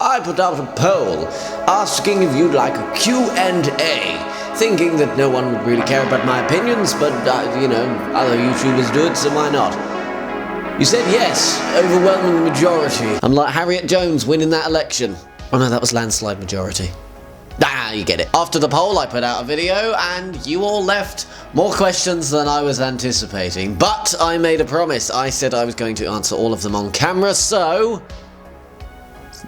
I put out a poll asking if you'd like a Q&A, thinking that no one would really care about my opinions, but, other YouTubers do it, so why not? You said yes, overwhelming majority. I'm like Harriet Jones winning that election. Oh no, that was landslide majority. Ah, you get it. After the poll, I put out a video, and you all left more questions than I was anticipating. But I made a promise. I said I was going to answer all of them on camera, so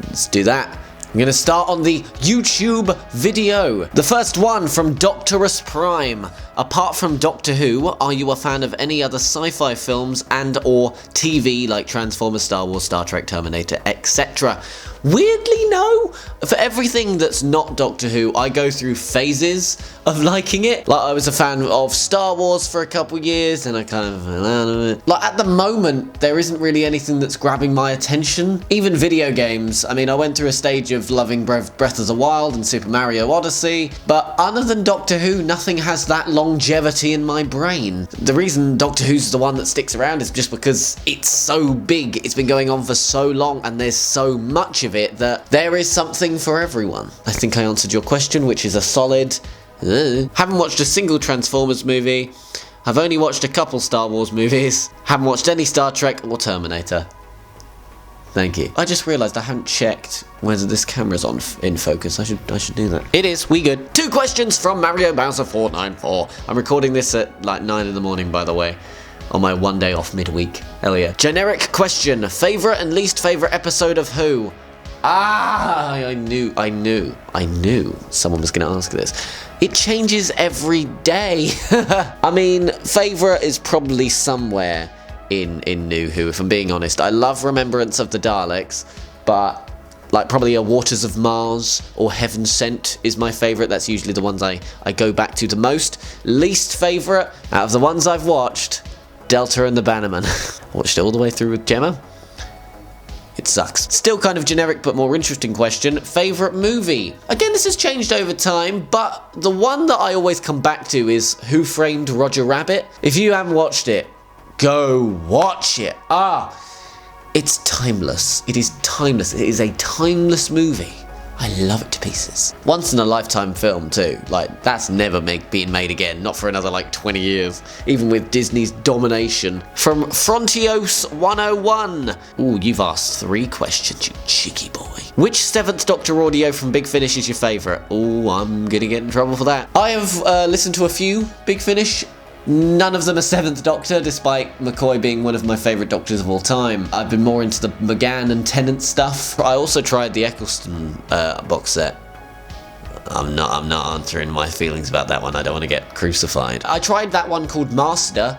let's do that. I'm going to start on the YouTube video. The first one from Doctorus Prime. Apart from Doctor Who, are you a fan of any other sci-fi films and or TV like Transformers, Star Wars, Star Trek, Terminator, etc.? Weirdly, no. For everything that's not Doctor Who, I go through phases of liking it. Like, I was a fan of Star Wars for a couple years, and I kind of fell out of it. Like, at the moment, there isn't really anything that's grabbing my attention. Even video games. I mean, I went through a stage of loving Breath of the Wild and Super Mario Odyssey, but other than Doctor Who, nothing has that longevity in my brain. The reason Doctor Who's the one that sticks around is just because it's so big, it's been going on for so long, and there's so much of it that there is something for everyone. I think I answered your question, which is a solid... Haven't watched a single Transformers movie. I've only watched a couple Star Wars movies. Haven't watched any Star Trek or Terminator. Thank you. I just realised I haven't checked whether this camera's in focus. I should do that. It is. We good. 2 questions from Mario Bowser 494. I'm recording this at like 9 in the morning, by the way, on my one day off midweek. Hell yeah. Generic question. Favourite and least favourite episode of Who? Ah, I knew someone was going to ask this. It changes every day. I mean, favourite is probably somewhere in New Who, if I'm being honest. I love Remembrance of the Daleks, but like probably a Waters of Mars or Heaven Sent is my favourite. That's usually the ones I go back to the most. Least favourite, out of the ones I've watched, Delta and the Bannerman. Watched it all the way through with Gemma. It sucks. Still kind of generic, but more interesting question. Favourite movie? Again, this has changed over time, but the one that I always come back to is Who Framed Roger Rabbit? If you haven't watched it, go watch it. It's timeless. It is timeless. It is a timeless movie. I love it to pieces. Once in a lifetime film too. Like, that's never being made again. Not for another like 20 years. Even with Disney's domination. From Frontios 101. Ooh, you've asked 3 questions, you cheeky boy. Which 7th Doctor audio from Big Finish is your favourite? Ooh, I'm gonna get in trouble for that. I have listened to a few Big Finish. None of them are 7th Doctor, despite McCoy being one of my favourite Doctors of all time. I've been more into the McGann and Tennant stuff. I also tried the Eccleston box set. I'm not answering my feelings about that one. I don't want to get crucified. I tried that one called Master.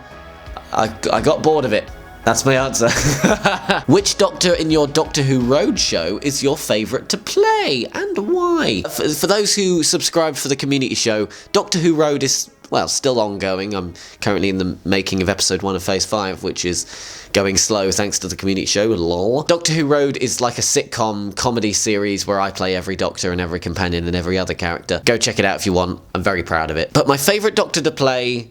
I got bored of it. That's my answer. Which Doctor in your Doctor Who Roadshow is your favourite to play, and why? For those who subscribed for the community show, Doctor Who Road is... well, still ongoing. I'm currently in the making of episode 1 of Phase 5, which is going slow thanks to the community show, lol. Doctor Who Road is like a sitcom comedy series where I play every Doctor and every companion and every other character. Go check it out if you want. I'm very proud of it. But my favourite Doctor to play,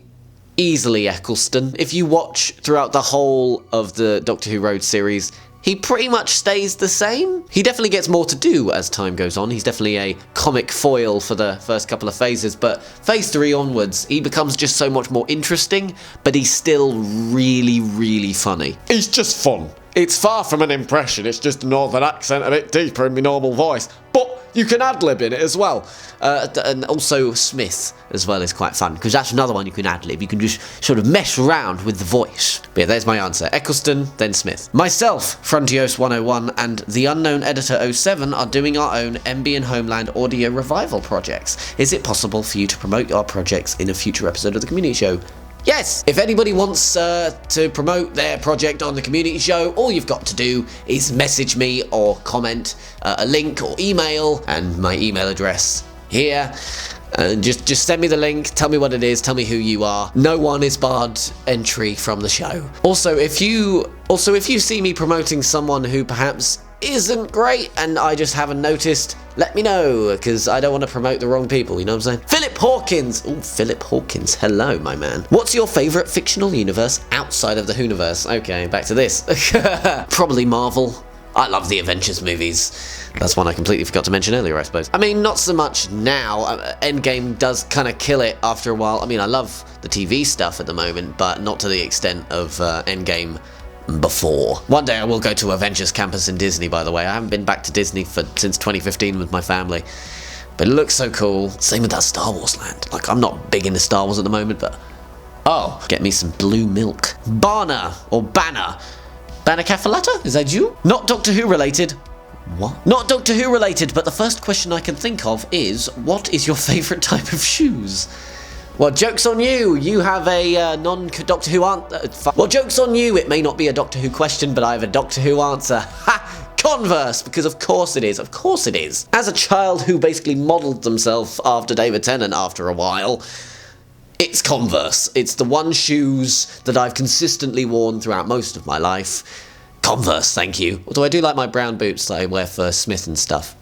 easily Eccleston. If you watch throughout the whole of the Doctor Who Road series, he pretty much stays the same. He definitely gets more to do as time goes on. He's definitely a comic foil for the first couple of phases, but phase 3 onwards, he becomes just so much more interesting, but he's still really, really funny. He's just fun. It's far from an impression, it's just a northern accent a bit deeper in my normal voice, but you can ad-lib in it as well. And also Smith as well is quite fun, because that's another one you can ad-lib. You can just sort of mess around with the voice. But yeah, there's my answer. Eccleston, then Smith. Myself, Frontios 101, and the Unknown Editor 07 are doing our own MB and Homeland audio revival projects. Is it possible for you to promote our projects in a future episode of the community show? Yes! If anybody wants to promote their project on the community show, all you've got to do is message me or comment a link or email, and my email address here. Just send me the link, tell me what it is, tell me who you are. No one is barred entry from the show. Also, if you see me promoting someone who perhaps isn't great and I just haven't noticed, let me know, because I don't want to promote the wrong people, you know what I'm saying? Philip Hawkins! Ooh, Philip Hawkins, hello, my man. What's your favourite fictional universe outside of the Whoniverse? Okay, back to this. Probably Marvel. I love the Avengers movies. That's one I completely forgot to mention earlier, I suppose. I mean, not so much now. Endgame does kind of kill it after a while. I mean, I love the TV stuff at the moment, but not to the extent of Endgame before. One day I will go to Avengers Campus in Disney, by the way. I haven't been back to Disney since 2015 with my family. But it looks so cool. Same with that Star Wars land. Like, I'm not big into Star Wars at the moment, but... Oh, get me some blue milk. Banner Cafalata? Is that you? Not Doctor Who related. What? Not Doctor Who related, but the first question I can think of is, what is your favourite type of shoes? Well, joke's on you. You have a non-Doctor Who answer. Well, joke's on you. It may not be a Doctor Who question, but I have a Doctor Who answer. Ha! Converse, because of course it is. Of course it is. As a child who basically modelled themselves after David Tennant after a while, it's Converse. It's the one shoes that I've consistently worn throughout most of my life. Converse, thank you. Although I do like my brown boots that I wear for Smith and stuff.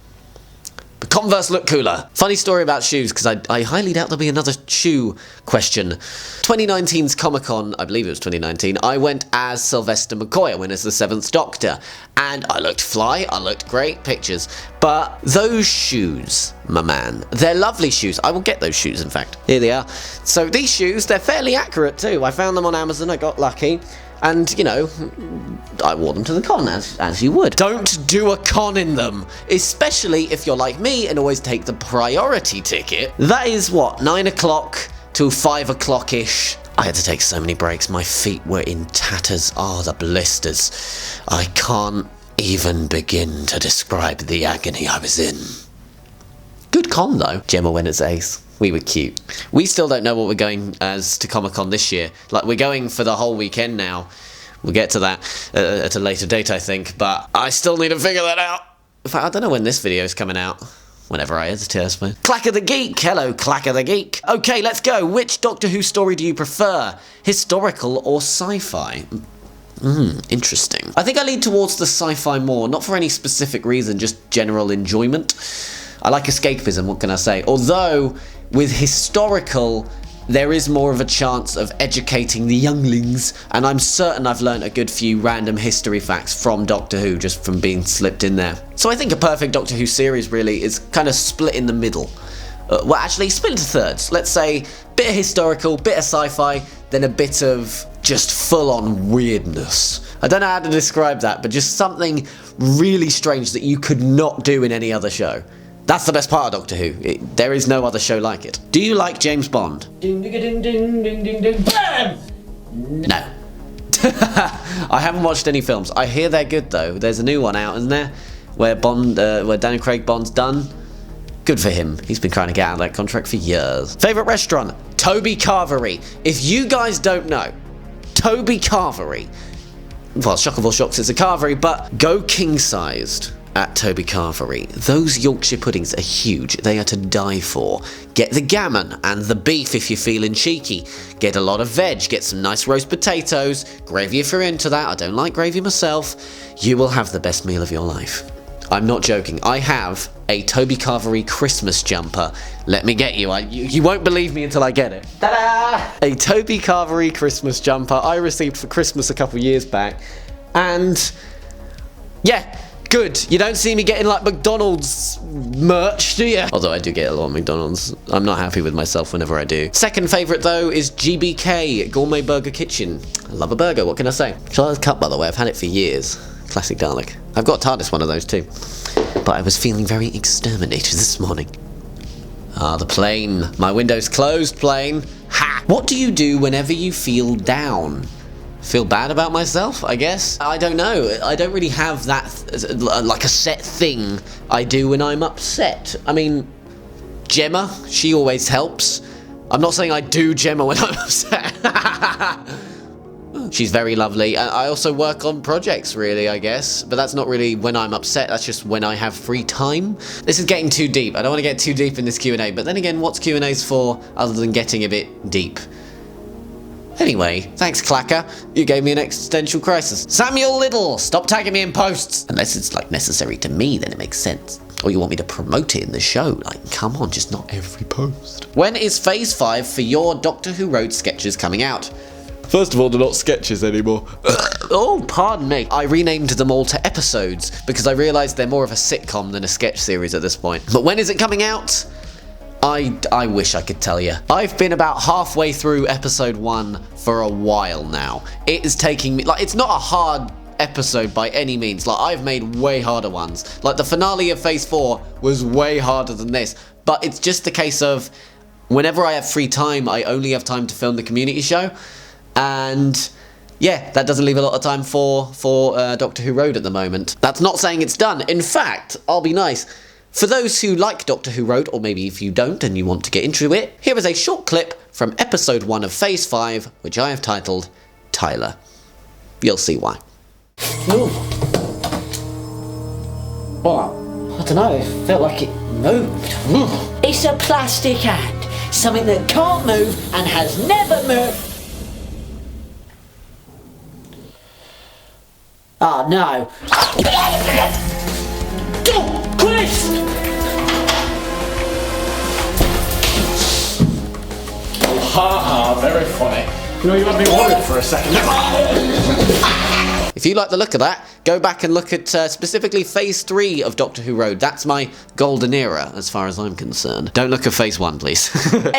But Converse look cooler. Funny story about shoes, because I highly doubt there'll be another shoe question. 2019's Comic-Con, I believe it was 2019, I went as Sylvester McCoy. I went as the 7th Doctor. And I looked fly, I looked great, pictures. But those shoes, my man, they're lovely shoes. I will get those shoes, in fact. Here they are. So these shoes, they're fairly accurate too. I found them on Amazon, I got lucky. And, you know, I wore them to the con, as you would. Don't do a con in them, especially if you're like me and always take the priority ticket. That is, what, 9 o'clock till 5 o'clock-ish. I had to take so many breaks. My feet were in tatters. Oh, the blisters. I can't even begin to describe the agony I was in. Good con, though. Gemma went as ace. We were cute. We still don't know what we're going as to Comic-Con this year. Like, we're going for the whole weekend now. We'll get to that at a later date, I think. But I still need to figure that out. In fact, I don't know when this video is coming out. Whenever I edit it, I suppose. Clacker the Geek! Hello, Clacker the Geek! Okay, let's go. Which Doctor Who story do you prefer? Historical or sci-fi? Interesting. I think I lean towards the sci-fi more. Not for any specific reason, just general enjoyment. I like escapism, what can I say? Although, with historical, there is more of a chance of educating the younglings, and I'm certain I've learnt a good few random history facts from Doctor Who, just from being slipped in there. So I think a perfect Doctor Who series, really, is kind of split in the middle. Well, actually, split into thirds. Let's say, bit of historical, bit of sci-fi, then a bit of just full-on weirdness. I don't know how to describe that, but just something really strange that you could not do in any other show. That's the best part of Doctor Who. There is no other show like it. Do you like James Bond? Ding, ding, ding, ding, ding, ding, ding, bam! No. I haven't watched any films. I hear they're good though. There's a new one out, isn't there? Where Daniel Craig Bond's done. Good for him. He's been trying to get out of that contract for years. Favourite restaurant? Toby Carvery. If you guys don't know, Toby Carvery. Well, shock of all shocks, it's a Carvery, but go king-sized at Toby Carvery. Those Yorkshire puddings are huge. They are to die for. Get the gammon and the beef if you're feeling cheeky. Get a lot of veg. Get some nice roast potatoes. Gravy if you're into that. I don't like gravy myself. You will have the best meal of your life. I'm not joking. I have a Toby Carvery Christmas jumper. Let me get you. You won't believe me until I get it. Ta-da! A Toby Carvery Christmas jumper I received for Christmas a couple years back. And yeah, good. You don't see me getting like McDonald's merch, do you? Although I do get a lot of McDonald's. I'm not happy with myself whenever I do. Second favourite though is GBK, Gourmet Burger Kitchen. I love a burger, what can I say? Charlotte's Cup, by the way, I've had it for years. Classic garlic. I've got Tardis one of those too. But I was feeling very exterminated this morning. Ah, the plane. My window's closed, plane. Ha! What do you do whenever you feel down? Feel bad about myself, I guess? I don't know. I don't really have that, like a set thing I do when I'm upset. I mean, Gemma, she always helps. I'm not saying I do Gemma when I'm upset. She's very lovely. I also work on projects, really, I guess. But that's not really when I'm upset. That's just when I have free time. This is getting too deep. I don't want to get too deep in this Q&A. But then again, what's Q&As for other than getting a bit deep? Anyway, thanks, Clacker. You gave me an existential crisis. Samuel Little, stop tagging me in posts. Unless it's, like, necessary to me, then it makes sense. Or you want me to promote it in the show. Like, come on, just not every post. When is Phase 5 for your Doctor Who Road sketches coming out? First of all, they're not sketches anymore. Oh, pardon me. I renamed them all to episodes because I realised they're more of a sitcom than a sketch series at this point. But when is it coming out? I wish I could tell you. I've been about halfway through episode 1 for a while now. It is taking me, like, it's not a hard episode by any means. Like, I've made way harder ones. Like, the finale of Phase 4 was way harder than this. But it's just a case of, whenever I have free time, I only have time to film the community show. And yeah, that doesn't leave a lot of time for Doctor Who Road at the moment. That's not saying it's done. In fact, I'll be nice. For those who like Doctor Who Road, or maybe if you don't and you want to get into it, here is a short clip from episode 1 of Phase 5, which I have titled Tyler. You'll see why. Ooh. Well, I don't know, it felt like it moved. It's a plastic hand, something that can't move and has never moved. Oh no. Oh, Chris! Ha ha, very funny. You know, you had me worried for a second. If you like the look of that, go back and look at specifically Phase 3 of Doctor Who Road. That's my golden era, as far as I'm concerned. Don't look at Phase 1, please.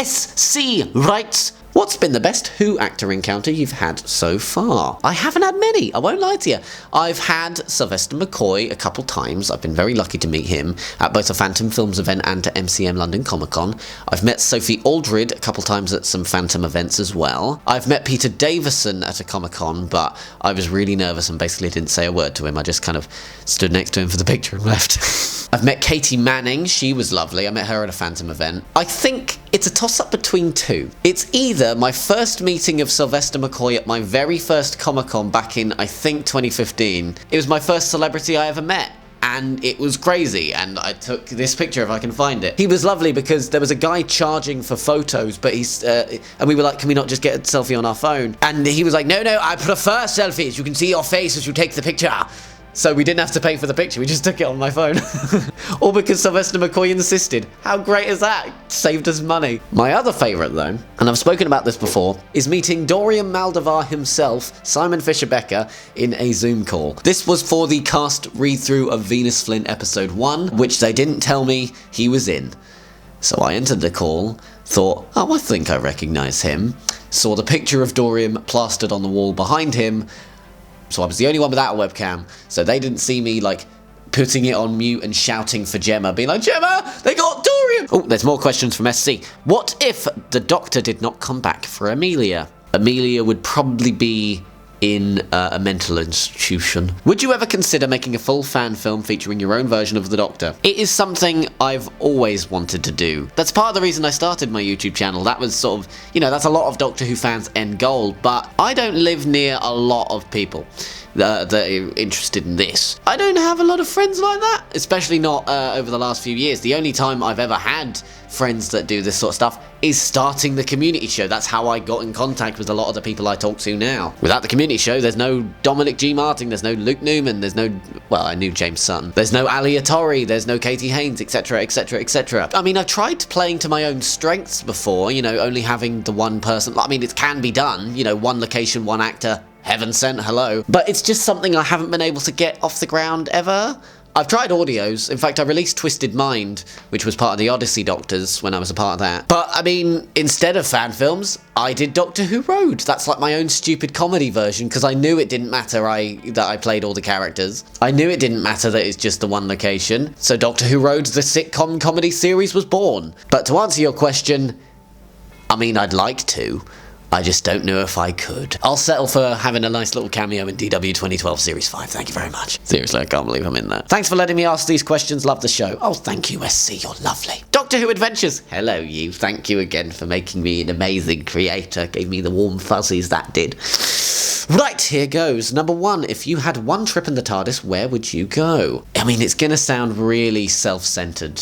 SC writes, what's been the best Who actor encounter you've had so far? I haven't had many, I won't lie to you. I've had Sylvester McCoy a couple times. I've been very lucky to meet him at both a Phantom Films event and to MCM London Comic Con. I've met Sophie Aldred a couple times at some Phantom events as well. I've met Peter Davison at a Comic Con, but I was really nervous and basically didn't say a word to him. I just kind of stood next to him for the picture and left. I've met Katie Manning. She was lovely. I met her at a Phantom event. I think it's a toss-up between two. It's either my first meeting of Sylvester McCoy at my very first Comic-Con back in, I think, 2015. It was my first celebrity I ever met. And it was crazy, and I took this picture if I can find it. He was lovely because there was a guy charging for photos, but and we were like, can we not just get a selfie on our phone? And he was like, no, I prefer selfies. You can see your face as you take the picture. So we didn't have to pay for the picture, we just took it on my phone. All because Sylvester McCoy insisted. How great is that? Saved us money. My other favourite though, and I've spoken about this before, is meeting Dorian Maldavar himself, Simon Fisher-Becker, in a Zoom call. This was for the cast read-through of Venus Flint episode 1, which they didn't tell me he was in. So I entered the call, thought, oh, I think I recognise him, saw the picture of Dorian plastered on the wall behind him. So I was the only one without a webcam, so they didn't see me, like, putting it on mute and shouting for Gemma, being like, Gemma, they got Dorian! Oh, there's more questions from SC. What if the Doctor did not come back for Amelia? Amelia would probably be in a mental institution. Would you ever consider making a full fan film featuring your own version of the Doctor? It is something I've always wanted to do. That's part of the reason I started my YouTube channel. That was sort of, you know, that's a lot of Doctor Who fans' end goal, but I don't live near a lot of people that are interested in this. I don't have a lot of friends like that, especially not over the last few years. The only time I've ever had friends that do this sort of stuff is starting the community show. That's how I got in contact with a lot of the people I talk to now. Without the community show, there's no Dominic G. Martin, there's no Luke Newman, there's no, well, I knew James Sutton, there's no Ali Attori, there's no Katie Haynes, etc, etc, etc. I mean, I've tried playing to my own strengths before, you know, only having the one person. I mean, it can be done, you know, one location, one actor, heaven sent, hello. But it's just something I haven't been able to get off the ground ever. I've tried audios. In fact, I released Twisted Mind, which was part of the Odyssey Doctors when I was a part of that. But, I mean, instead of fan films, I did Doctor Who Road. That's like my own stupid comedy version, because I knew it didn't matter that I played all the characters. I knew it didn't matter that it's just the one location. So Doctor Who Road, the sitcom comedy series, was born. But to answer your question, I mean, I'd like to. I just don't know if I could. I'll settle for having a nice little cameo in DW 2012 Series 5. Thank you very much. Seriously, I can't believe I'm in that. Thanks for letting me ask these questions. Love the show. Oh, thank you, SC. You're lovely. Doctor Who Adventures. Hello, you. Thank you again for making me an amazing creator. Gave me the warm fuzzies, that did. Right, here goes. Number 1. If you had one trip in the TARDIS, where would you go? I mean, it's going to sound really self-centered,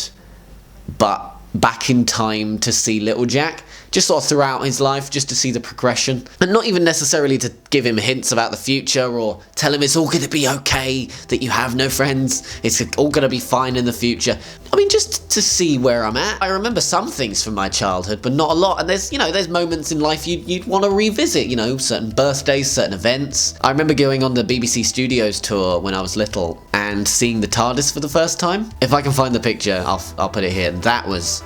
but back in time to see Little Jack. Just sort of throughout his life, just to see the progression. And not even necessarily to give him hints about the future or tell him it's all going to be okay, that you have no friends, it's all going to be fine in the future. I mean, just to see where I'm at. I remember some things from my childhood, but not a lot. And there's moments in life you'd want to revisit, certain birthdays, certain events. I remember going on the BBC Studios tour when I was little and seeing the Tardis for the first time. If I can find the picture, I'll put it here. That was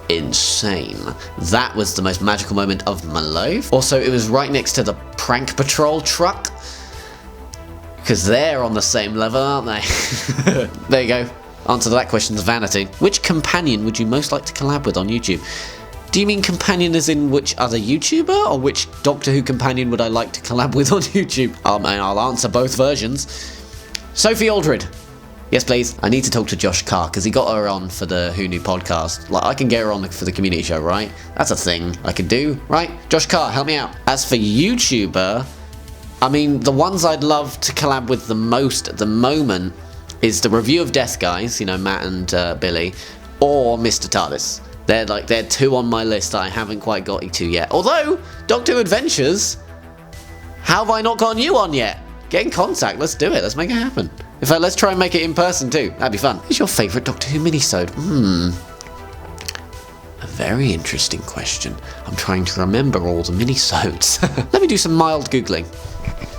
insane. That was the most magical moment of my life. Also, it was right next to the Prank Patrol truck, because they're on the same level, aren't they? There you go. Answer to that question is vanity. Which companion would you most like to collab with on YouTube? Do you mean companion as in which other YouTuber, or which Doctor Who companion would I like to collab with on YouTube? And I'll answer both versions. Sophie Aldred. Yes, please. I need to talk to Josh Carr, because he got her on for the Who Knew podcast. Like, I can get her on for the community show, right? That's a thing I could do, right? Josh Carr, help me out. As for YouTuber, I mean, the ones I'd love to collab with the most at the moment is the Review of Death guys, Matt and Billy, or Mr. Tardis. They're two on my list that I haven't quite got to yet. Although, Doctor Who Adventures, how have I not gotten you on yet? Get in contact, let's do it, let's make it happen. In fact, let's try and make it in person too, that'd be fun. Who's your favourite Doctor Who minisode? A very interesting question. I'm trying to remember all the minisodes. Let me do some mild Googling.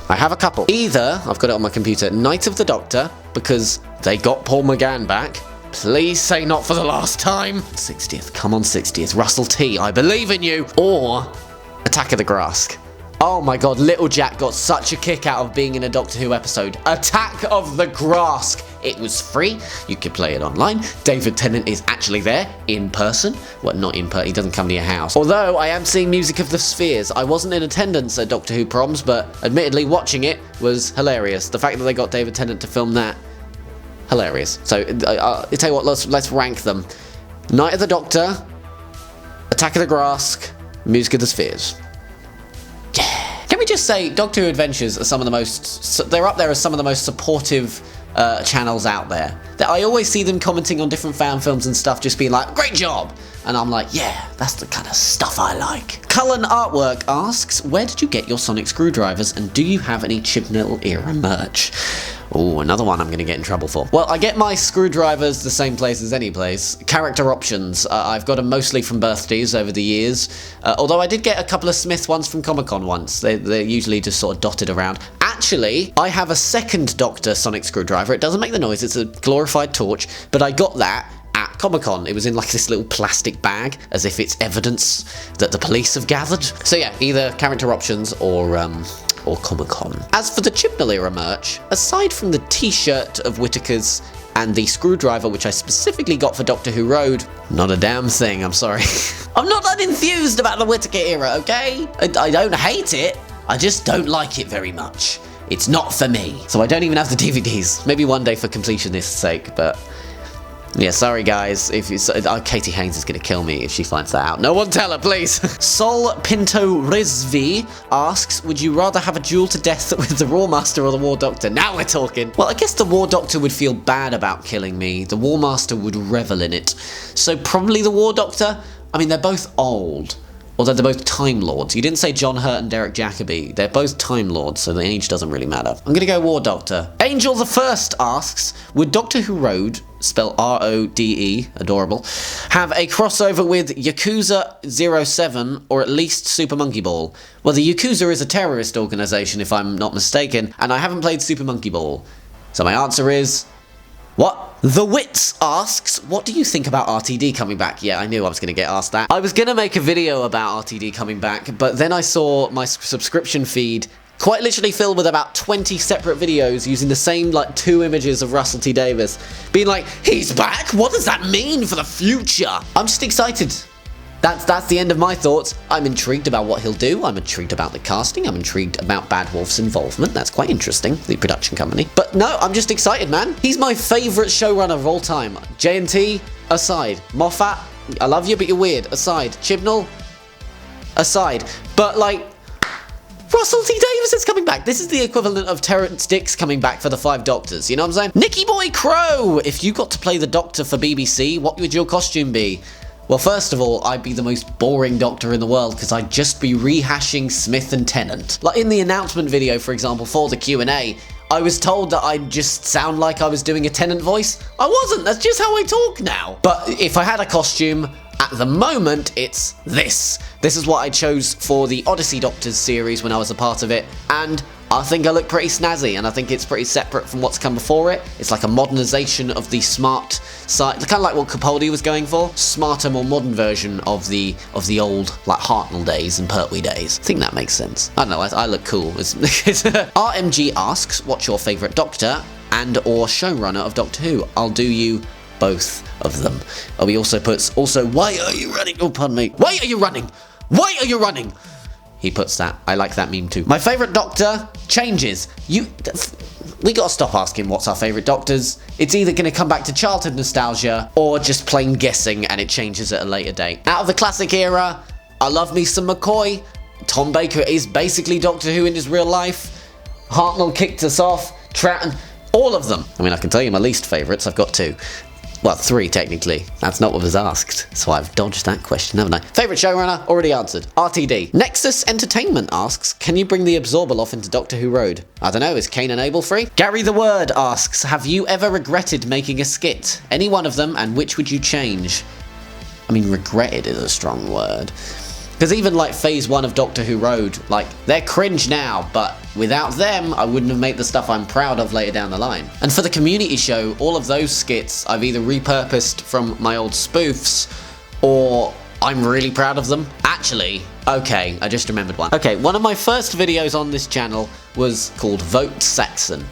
I have a couple. Either, I've got it on my computer, Night of the Doctor, because they got Paul McGann back. Please say not for the last time. 60th, come on 60th. Russell T, I believe in you. Or Attack of the Grask. Oh my god, Little Jack got such a kick out of being in a Doctor Who episode. Attack of the Grask. It was free. You could play it online. David Tennant is actually there in person. Well, not in person. He doesn't come to your house. Although I am seeing Music of the Spheres. I wasn't in attendance at Doctor Who proms, but admittedly watching it was hilarious. The fact that they got David Tennant to film that, hilarious. So I tell you what, let's rank them. Night of the Doctor, Attack of the Grask, Music of the Spheres. Can we just say Doctor Who Adventures are some of the most, they're up there as some of the most supportive channels out there. That I always see them commenting on different fan films and stuff, just being like, great job! And I'm like, yeah, that's the kind of stuff I like. Cullen Artwork asks, where did you get your sonic screwdrivers, and do you have any Chipmill era merch? Oh, another one I'm going to get in trouble for. Well, I get my screwdrivers the same place as any place. Character options. I've got them mostly from birthdays over the years. Although I did get a couple of Smith ones from Comic-Con once. They're usually just sort of dotted around. Actually, I have a second Doctor sonic screwdriver. It doesn't make the noise. It's a glorified torch. But I got that at Comic-Con. It was in like this little plastic bag, as if it's evidence that the police have gathered. So yeah, either character options or Comic-Con. As for the Chipmill era merch, aside from the t-shirt of Whittaker's and the screwdriver which I specifically got for Doctor Who Road, not a damn thing, I'm sorry. I'm not that enthused about the Whittaker era, okay? I don't hate it, I just don't like it very much. It's not for me. So I don't even have the DVDs. Maybe one day for completionist's sake, but yeah, sorry guys, if it's, Katie Haynes is going to kill me if she finds that out. No one tell her, please. Sol Pinto Rizvi asks, would you rather have a duel to death with the War Master or the War Doctor? Now we're talking. Well, I guess the War Doctor would feel bad about killing me. The War Master would revel in it. So probably the War Doctor. I mean, they're both old. Although they're both Time Lords. You didn't say John Hurt and Derek Jacobi. They're both Time Lords, so the age doesn't really matter. I'm gonna go War Doctor. Angel the First asks, would Doctor Who Road, spelled R-O-D-E, adorable, have a crossover with Yakuza 07 or at least Super Monkey Ball? Well, the Yakuza is a terrorist organisation, if I'm not mistaken, and I haven't played Super Monkey Ball. So my answer is, what? The Wits asks, what do you think about RTD coming back? Yeah, I knew I was going to get asked that. I was going to make a video about RTD coming back, but then I saw my subscription feed quite literally filled with about 20 separate videos using the same, like, 2 images of Russell T Davies. Being like, he's back? What does that mean for the future? I'm just excited. That's the end of my thoughts. I'm intrigued about what he'll do. I'm intrigued about the casting. I'm intrigued about Bad Wolf's involvement. That's quite interesting, the production company. But no, I'm just excited, man. He's my favourite showrunner of all time. J&T, aside. Moffat, I love you, but you're weird, aside. Chibnall, aside. But, like, Russell T Davies is coming back. This is the equivalent of Terrence Dicks coming back for the 5 Doctors. You know what I'm saying? Nicky Boy Crow! If you got to play the Doctor for BBC, what would your costume be? Well, first of all, I'd be the most boring Doctor in the world because I'd just be rehashing Smith and Tennant. Like in the announcement video, for example, for the Q&A, I was told that I'd just sound like I was doing a Tennant voice. I wasn't, that's just how I talk now. But if I had a costume, at the moment, it's this. This is what I chose for the Odyssey Doctors series when I was a part of it, and I think I look pretty snazzy, and I think it's pretty separate from what's come before it. It's like a modernization of the smart side, kind of like what Capaldi was going for. Smarter, more modern version of the old, like, Hartnell days and Pertwee days. I think that makes sense. I don't know, I look cool. RMG asks, what's your favourite Doctor and or showrunner of Doctor Who? I'll do you both of them. Oh, he also puts, why are you running? Oh, pardon me. Why are you running? Why are you running? He puts that. I like that meme too. My favourite Doctor changes. We gotta stop asking what's our favourite Doctors. It's either gonna come back to childhood nostalgia or just plain guessing and it changes at a later date. Out of the classic era, I love me some McCoy. Tom Baker is basically Doctor Who in his real life. Hartnell kicked us off. Troughton, all of them. I mean, I can tell you my least favourites. I've got 2. Well, 3 technically. That's not what was asked, so I've dodged that question, haven't I? Favourite showrunner? Already answered. RTD. Nexus Entertainment asks, can you bring the Absorbaloff into Doctor Who Road? I don't know, is Kane and Abel free? Gary the Word asks, have you ever regretted making a skit? Any one of them, and which would you change? I mean, regretted is a strong word. Because even like phase 1 of Doctor Who Road, like, they're cringe now, but without them, I wouldn't have made the stuff I'm proud of later down the line. And for the community show, all of those skits I've either repurposed from my old spoofs, or I'm really proud of them. Actually, okay, I just remembered one. Okay, one of my first videos on this channel was called Vote Saxon.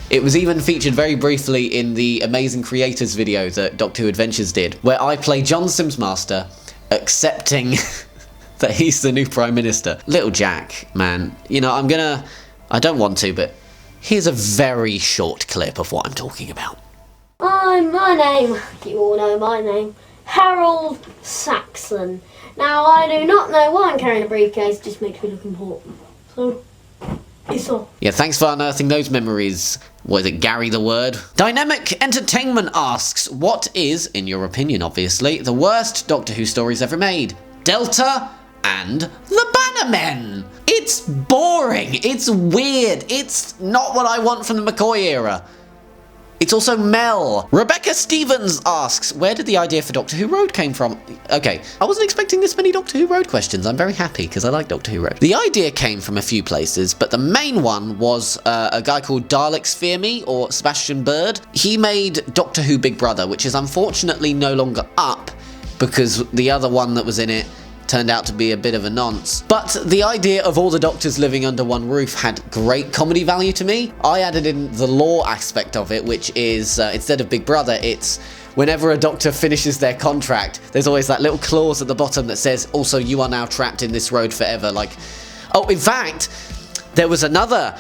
It was even featured very briefly in the Amazing Creators video that Doctor Who Adventures did, where I play John Simsmaster, accepting that he's the new Prime Minister. Little Jack, man. You know, I don't want to, but here's a very short clip of what I'm talking about. My name, you all know my name, Harold Saxon. Now, I do not know why I'm carrying a briefcase, just makes me look important. So, it's all. Yeah, thanks for unearthing those memories. Was it Gary the Word? Dynamic Entertainment asks, what is, in your opinion obviously, the worst Doctor Who stories ever made? Delta and the Bannermen. It's boring, it's weird, it's not what I want from the McCoy era. It's also Mel. Rebecca Stevens asks, where did the idea for Doctor Who Road came from? Okay, I wasn't expecting this many Doctor Who Road questions. I'm very happy because I like Doctor Who Road. The idea came from a few places, but the main one was a guy called Daleks Fear Me, or Sebastian Bird. He made Doctor Who Big Brother, which is unfortunately no longer up because the other one that was in it turned out to be a bit of a nonce. But the idea of all the Doctors living under one roof had great comedy value to me. I added in the lore aspect of it, which is, instead of Big Brother, it's whenever a Doctor finishes their contract, there's always that little clause at the bottom that says, also, you are now trapped in this road forever. Like, oh, in fact, there was another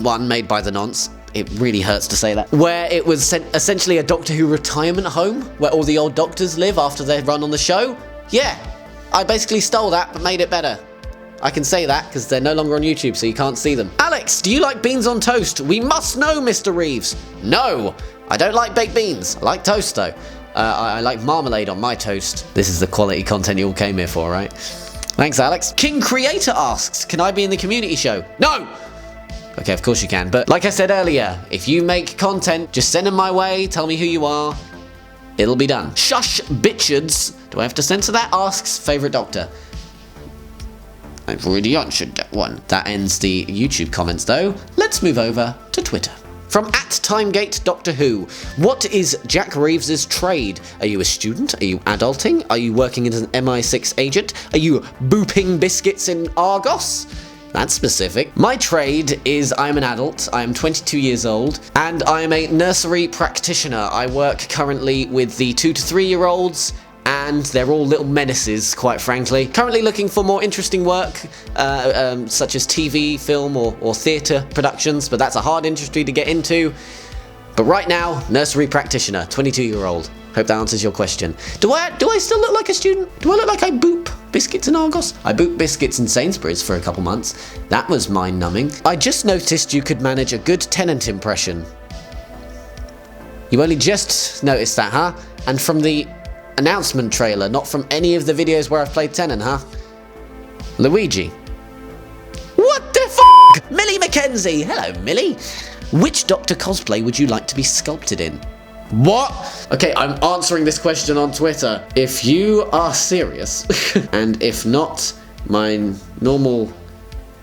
one made by the nonce. It really hurts to say that, where it was essentially a Doctor Who retirement home, where all the old Doctors live after they run on the show. Yeah. I basically stole that, but made it better. I can say that, because they're no longer on YouTube, so you can't see them. Alex, do you like beans on toast? We must know, Mr. Reeves. No, I don't like baked beans. I like toast, though. I like marmalade on my toast. This is the quality content you all came here for, right? Thanks, Alex. King Creator asks, can I be in the community show? No! Okay, of course you can, but like I said earlier, if you make content, just send them my way, tell me who you are. It'll be done. Shush Bitchards, do I have to censor that? Asks, favourite Doctor. I've already answered that one. That ends the YouTube comments though. Let's move over to Twitter. From @Timegate Doctor Who, what is Jack Reeves' trade? Are you a student? Are you adulting? Are you working as an MI6 agent? Are you booping biscuits in Argos? That's specific. My trade is I'm an adult, I am 22 years old, and I am a nursery practitioner. I work currently with the 2 to 3 year olds, and they're all little menaces, quite frankly. Currently looking for more interesting work, such as TV, film, or theatre productions, but that's a hard industry to get into. But right now, nursery practitioner, 22-year-old. Hope that answers your question. Do I still look like a student? Do I look like I boop biscuits in Argos? I booped biscuits in Sainsbury's for a couple months. That was mind-numbing. I just noticed you could manage a good Tennant impression. You only just noticed that, huh? And from the announcement trailer, not from any of the videos where I've played Tennant, huh? Luigi. What the f***? Millie Mackenzie. Hello, Millie. Which Doctor cosplay would you like to be sculpted in? What? Okay, I'm answering this question on Twitter. If you are serious, and if not my normal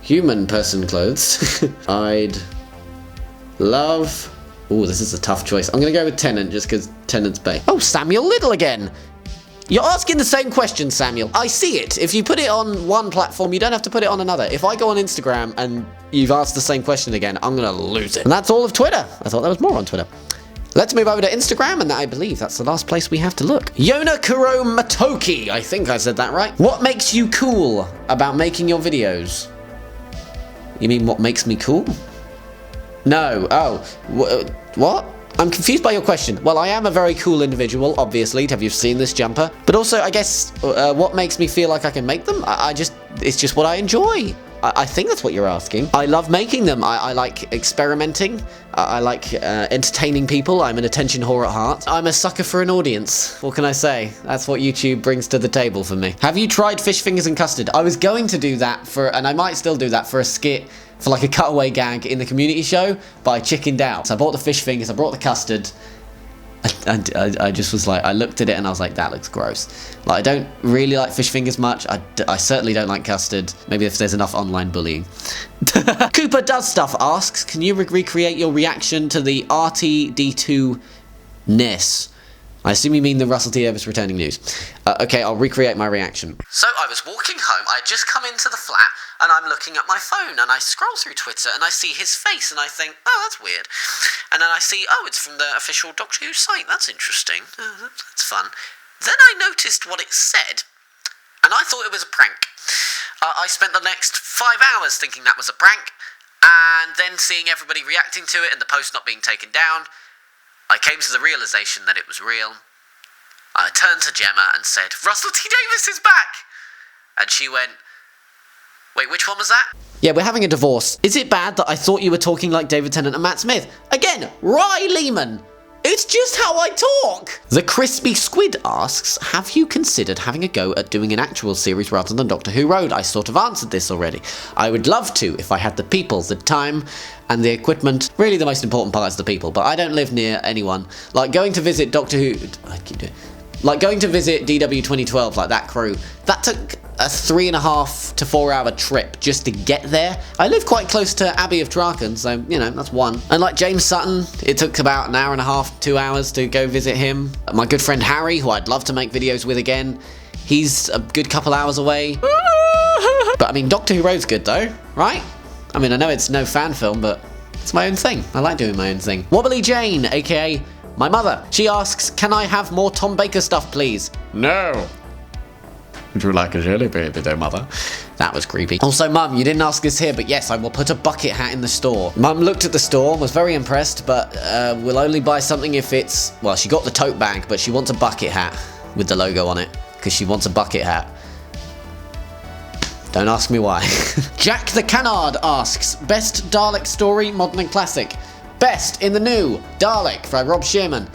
human person clothes, I'd love... Ooh, this is a tough choice. I'm gonna go with Tennant, just because Tennant's Bay. Oh, Samuel Little again! You're asking the same question, Samuel. I see it. If you put it on one platform, you don't have to put it on another. If I go on Instagram and you've asked the same question again, I'm gonna lose it. And that's all of Twitter. I thought there was more on Twitter. Let's move over to Instagram, and I believe that's the last place we have to look. Yona Kuro Matoki, I think I said that right. What makes you cool about making your videos? You mean what makes me cool? No, oh, what? I'm confused by your question. Well, I am a very cool individual, obviously. Have you seen this jumper? But also, I guess, what makes me feel like I can make them? It's just what I enjoy. I think that's what you're asking. I love making them. I like experimenting. I like entertaining people. I'm an attention whore at heart. I'm a sucker for an audience. What can I say? That's what YouTube brings to the table for me. Have you tried fish fingers and custard? I was going to do that and I might still do that for a skit, for like a cutaway gag in the community show, but I chickened out. So I bought the fish fingers, I brought the custard. I just was like, I looked at it and I was like, that looks gross. Like, I don't really like fish fingers much. I certainly don't like custard. Maybe if there's enough online bullying. Cooper Does Stuff asks, can you recreate your reaction to the RTD2 NES? I assume you mean the Russell T. Davies returning news. Okay, I'll recreate my reaction. So I was walking home, I had just come into the flat, and I'm looking at my phone, and I scroll through Twitter, and I see his face, and I think, oh, that's weird. And then I see, oh, it's from the official Doctor Who site, that's interesting. That's fun. Then I noticed what it said, and I thought it was a prank. I spent the next 5 hours thinking that was a prank, and then seeing everybody reacting to it, and the post not being taken down, I came to the realization that it was real. I turned to Gemma and said, Russell T. Davies is back! And she went, wait, which one was that? Yeah, we're having a divorce. Is it bad that I thought you were talking like David Tennant and Matt Smith? Again, Rye Lehman! It's just how I talk! The Crispy Squid asks, have you considered having a go at doing an actual series rather than Doctor Who Road? I sort of answered this already. I would love to if I had the people, the time, and the equipment. Really the most important part is the people, but I don't live near anyone. Like going to visit Doctor Who... I keep doing... Like going to visit DW 2012, like that crew, that took a 3.5 to 4 hour trip just to get there. I live quite close to Abbey of Draken, so, you know, that's one. And like James Sutton, it took about an hour and a half, 2 hours to go visit him. My good friend Harry, who I'd love to make videos with again, he's a good couple hours away. But I mean, Doctor Who Road's good though, right? I mean, I know it's no fan film, but it's my own thing. I like doing my own thing. Wobbly Jane, aka my mother. She asks, can I have more Tom Baker stuff, please? No. Would you like a jelly baby though, mother? That was creepy. Also, Mum, you didn't ask this here, but yes, I will put a bucket hat in the store. Mum looked at the store, was very impressed, but will only buy something if it's... Well, she got the tote bag, but she wants a bucket hat with the logo on it, because she wants a bucket hat. Don't ask me why. Jack the Canard asks, best Dalek story, modern and classic. Best in the new, Dalek by Rob Shearman.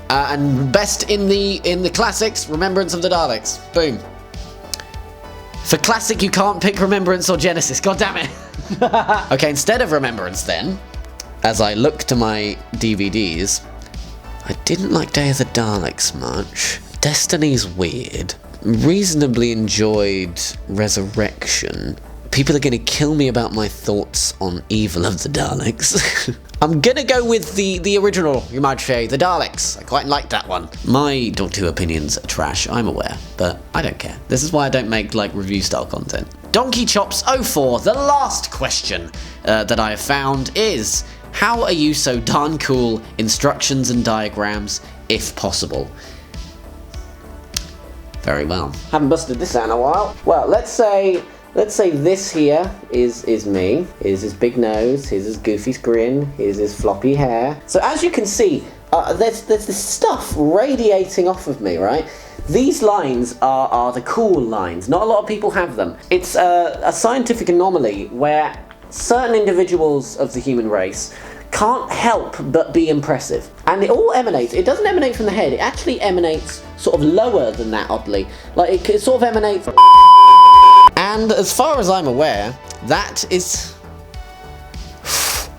And best in the classics, Remembrance of the Daleks. Boom. For classic, you can't pick Remembrance or Genesis. God damn it. Okay, instead of Remembrance then, as I look to my DVDs, I didn't like Day of the Daleks much. Destiny's weird. Reasonably enjoyed Resurrection. People are going to kill me about my thoughts on Evil of the Daleks. I'm going to go with the original, you might say, the Daleks. I quite like that one. My Doctor Who opinions are trash, I'm aware, but I don't care. This is why I don't make, like, review-style content. Donkey Chops 04, the last question that I have found is, how are you so darn cool? Instructions and diagrams, if possible. Very well. Haven't busted this out in a while. Well, let's say this here is me. Here's his big nose, here's his goofy grin, here's his floppy hair. So as you can see, there's this stuff radiating off of me, right? These lines are the cool lines. Not a lot of people have them. It's a scientific anomaly where certain individuals of the human race can't help but be impressive. And it all emanates, it doesn't emanate from the head, it actually emanates sort of lower than that, oddly. Like, it sort of emanates... And as far as I'm aware, that is...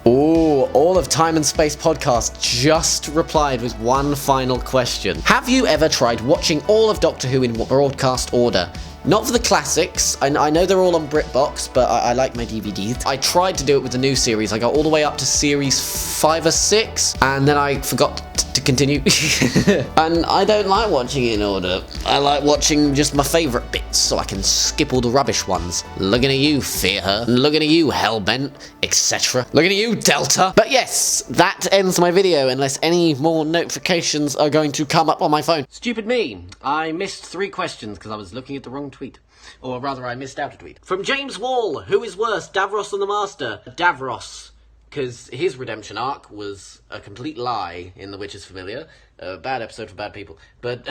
Oh, all of Time and Space Podcast just replied with one final question. Have you ever tried watching all of Doctor Who in broadcast order? Not for the classics. I know they're all on BritBox, but I like my DVDs. I tried to do it with the new series. I got all the way up to series 5 or 6, and then I forgot to continue. And I don't like watching it in order. I like watching just my favourite bits, so I can skip all the rubbish ones. Looking at you, Fear Her. Looking at you, Hellbent, etc. Looking at you, Delta. But yes, that ends my video, unless any more notifications are going to come up on my phone. Stupid me. I missed 3 questions because I was looking at the wrong tweet. Or rather, I missed out a tweet. From James Wall, who is worse, Davros or the Master? Davros, because his redemption arc was a complete lie in The Witcher's Familiar. A bad episode for bad people. But,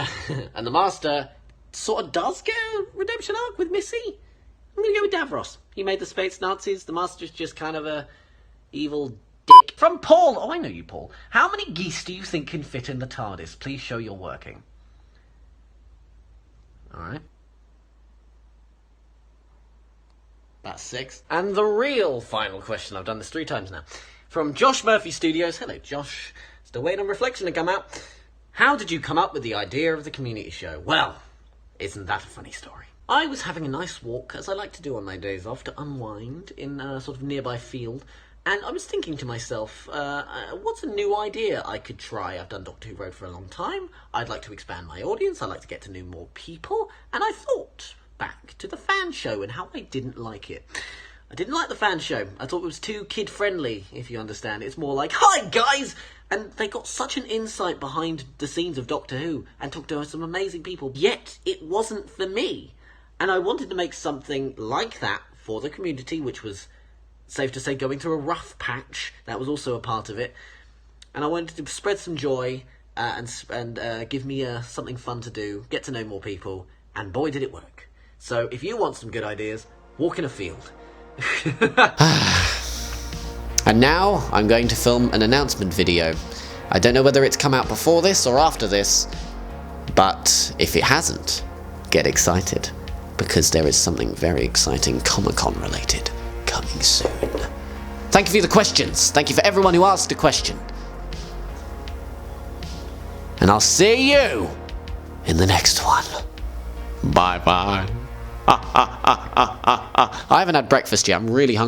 and the Master sort of does get a redemption arc with Missy. I'm gonna go with Davros. He made the space Nazis. The Master's just kind of a evil dick. From Paul. Oh, I know you, Paul. How many geese do you think can fit in the Tardis? Please show you're working. Alright. That's 6. And the real final question, I've done this 3 times now. From Josh Murphy Studios. Hello, Josh. Still waiting on Reflection to come out. How did you come up with the idea of the community show? Well, isn't that a funny story? I was having a nice walk, as I like to do on my days off, to unwind in a sort of nearby field. And I was thinking to myself, what's a new idea I could try? I've done Doctor Who Road for a long time. I'd like to expand my audience. I'd like to get to know more people. And I thought back to the fan show and how I didn't like it. I didn't like the fan show. I thought it was too kid-friendly, if you understand. It's more like, hi, guys! And they got such an insight behind the scenes of Doctor Who and talked to some amazing people. Yet, it wasn't for me. And I wanted to make something like that for the community, which was, safe to say, going through a rough patch. That was also a part of it. And I wanted to spread some joy and give me something fun to do, get to know more people, and boy, did it work. So if you want some good ideas, walk in a field. And now I'm going to film an announcement video. I don't know whether it's come out before this or after this, but if it hasn't, get excited, because there is something very exciting Comic-Con related coming soon. Thank you for the questions. Thank you for everyone who asked a question. And I'll see you in the next one. Bye-bye. I haven't had breakfast yet. I'm really hungry.